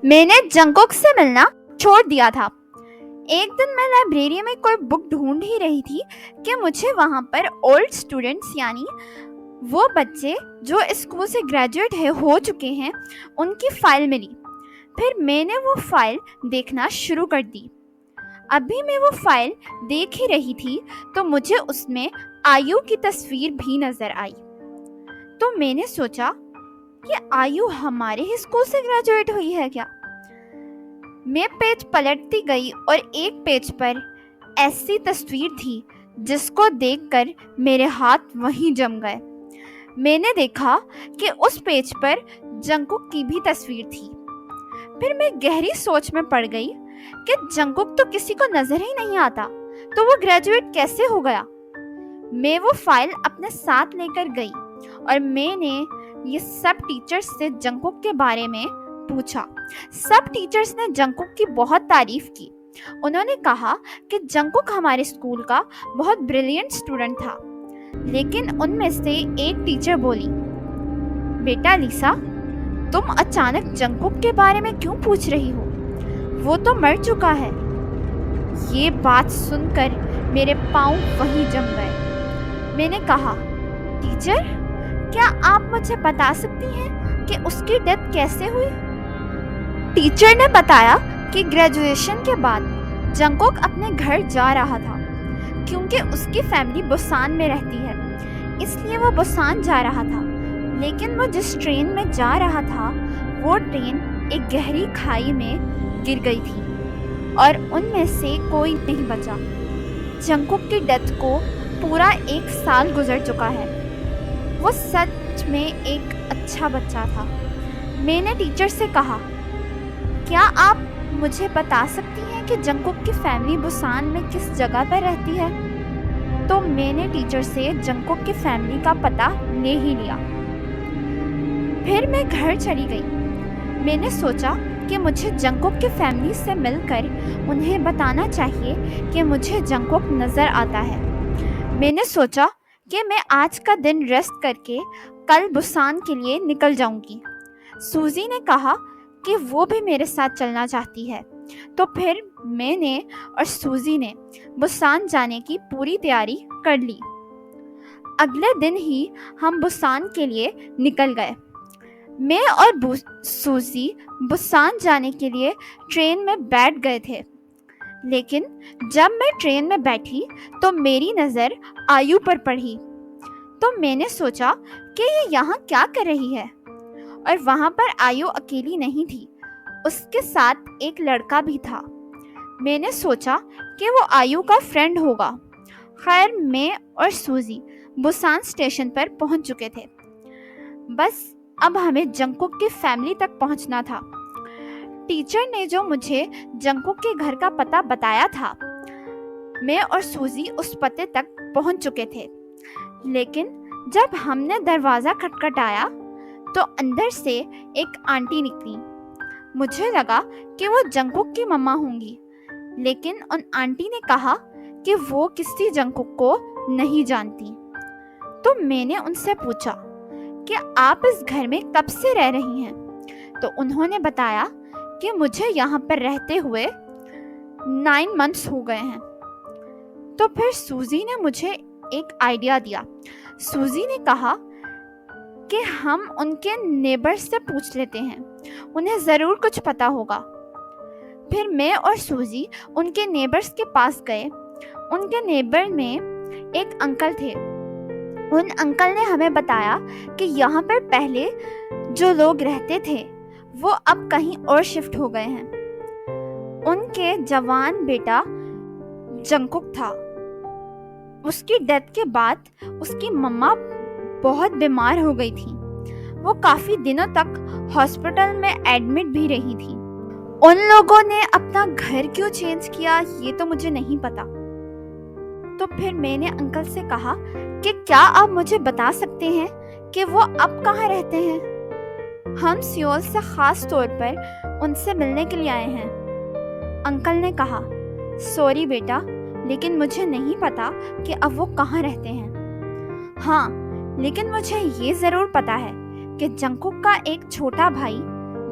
میں نے جنگکوک سے ملنا چھوڑ دیا تھا۔ ایک دن میں لائبریری میں کوئی بک ڈھونڈ ہی رہی تھی کہ مجھے وہاں پر اولڈ اسٹوڈنٹس یعنی وہ بچے جو اسکول سے گریجویٹ ہو چکے ہیں ان کی فائل ملی۔ پھر میں نے وہ فائل دیکھنا شروع کر دی۔ ابھی میں وہ فائل دیکھ ہی رہی تھی تو مجھے اس میں آیو کی تصویر بھی نظر آئی۔ تو میں نے سوچا کہ آیو ہمارے ہی اسکول سے گریجویٹ ہوئی ہے کیا؟ میں پیج پلٹتی گئی اور ایک پیج پر ایسی تصویر تھی جس کو دیکھ کر میرے ہاتھ وہیں جم گئے۔ میں نے دیکھا کہ اس پیج پر جنگکوک کی بھی تصویر تھی۔ پھر میں گہری سوچ میں پڑ گئی کہ جنگکوک تو کسی کو نظر ہی نہیں آتا، تو وہ گریجویٹ کیسے ہو گیا؟ میں وہ فائل اپنے ساتھ لے کر گئی اور میں نے یہ سب ٹیچرز سے جنگکوک کے بارے میں پوچھا۔ سب ٹیچرز نے جنگکوک کی بہت تعریف کی۔ انہوں نے کہا کہ جنگکوک ہمارے اسکول کا بہت بریلینٹ اسٹوڈنٹ تھا۔ لیکن ان میں سے ایک ٹیچر بولی، بیٹا لیسا، تم اچانک جنگکوک کے بارے میں کیوں پوچھ رہی ہو؟ وہ تو مر چکا ہے۔ یہ بات سن کر میرے پاؤں وہیں جم گئے۔ میں نے کہا، ٹیچر، کیا آپ مجھے بتا سکتی ہیں کہ اس کی ڈیتھ کیسے ہوئی؟ ٹیچر نے بتایا کہ گریجویشن کے بعد جنگکوک اپنے گھر جا رہا تھا کیونکہ اس کی فیملی بوسان میں رہتی ہے، اس لیے وہ بوسان جا رہا تھا۔ لیکن وہ جس ٹرین میں جا رہا تھا وہ ٹرین ایک گہری کھائی میں گر گئی تھی اور ان میں سے کوئی نہیں بچا۔ جنگکوک کی ڈیتھ کو پورا 1 سال گزر چکا ہے۔ وہ سچ میں ایک اچھا بچہ تھا۔ میں نے ٹیچر سے کہا، کیا آپ مجھے بتا سکتی ہیں کہ جنگکوک کی فیملی بوسان میں کس جگہ پر رہتی ہے؟ تو میں نے ٹیچر سے جنگکوک کی فیملی کا پتہ لے ہی لیا۔ پھر میں گھر چلی گئی۔ میں نے سوچا کہ مجھے جنگکوک کی فیملی سے مل کر انہیں بتانا چاہیے کہ مجھے جنگکوک نظر آتا ہے۔ میں نے سوچا کہ میں آج کا دن ریسٹ کر کے کل بوسان کے لیے نکل جاؤں گی۔ سوزی نے کہا کہ وہ بھی میرے ساتھ چلنا چاہتی ہے، تو پھر میں نے اور سوزی نے بوسان جانے کی پوری تیاری کر لی۔ اگلے دن ہی ہم بوسان کے لیے نکل گئے۔ میں اور سوزی بوسان جانے کے لیے ٹرین میں بیٹھ گئے تھے، لیکن جب میں ٹرین میں بیٹھی تو میری نظر آیو پر پڑی۔ تو میں نے سوچا کہ یہ یہاں کیا کر رہی ہے، اور وہاں پر آیو اکیلی نہیں تھی، اس کے ساتھ ایک لڑکا بھی تھا۔ میں نے سوچا کہ وہ آیو کا فرینڈ ہوگا۔ خیر، میں اور سوزی بوسان اسٹیشن پر پہنچ چکے تھے۔ بس اب ہمیں جنگکوک کی فیملی تک پہنچنا تھا۔ ٹیچر نے جو مجھے جنگکوک کے گھر کا پتہ بتایا تھا، میں اور سوزی اس پتے تک پہنچ چکے تھے۔ لیکن جب ہم نے دروازہ کھٹکھٹایا تو اندر سے ایک آنٹی نکلی۔ مجھے لگا کہ وہ جنگکوک کی مما ہوں گی، لیکن ان آنٹی نے کہا کہ وہ کسی جنگکوک کو نہیں جانتی۔ تو میں نے ان سے پوچھا کہ آپ اس گھر میں کب سے رہ رہی ہیں؟ تو انہوں نے بتایا کہ مجھے یہاں پر رہتے ہوئے 9 منتھس ہو گئے ہیں۔ تو پھر سوزی نے مجھے ایک آئیڈیا دیا۔ سوزی نے کہا کہ ہم ان کے نیبر سے پوچھ لیتے ہیں، انہیں ضرور کچھ پتا ہوگا۔ پھر میں اور سوزی ان کے نیبرز کے پاس گئے۔ ان کے نیبر میں ایک انکل تھے۔ ان انکل نے ہمیں بتایا کہ یہاں پر پہلے جو لوگ رہتے تھے وہ اب کہیں اور شفٹ ہو گئے ہیں۔ ان کے جوان بیٹا جنگکوک تھا۔ اس کی ڈیتھ کے بعد اس کی مما بہت بیمار ہو گئی تھی۔ وہ کافی دنوں تک ہاسپٹل میں ایڈمٹ بھی رہی تھی۔ ان لوگوں نے اپنا گھر کیوں چینج کیا یہ تو مجھے نہیں پتا۔ تو پھر میں نے انکل سے کہا کہ کیا آپ مجھے بتا سکتے ہیں کہ وہ اب کہاں رہتے ہیں؟ ہم سیول سے خاص طور پر ان سے ملنے کے لیے آئے ہیں۔ انکل نے کہا، سوری بیٹا، لیکن مجھے نہیں پتا کہ اب وہ کہاں رہتے ہیں۔ ہاں، لیکن مجھے یہ ضرور پتا ہے کہ جنگکوک کا ایک چھوٹا بھائی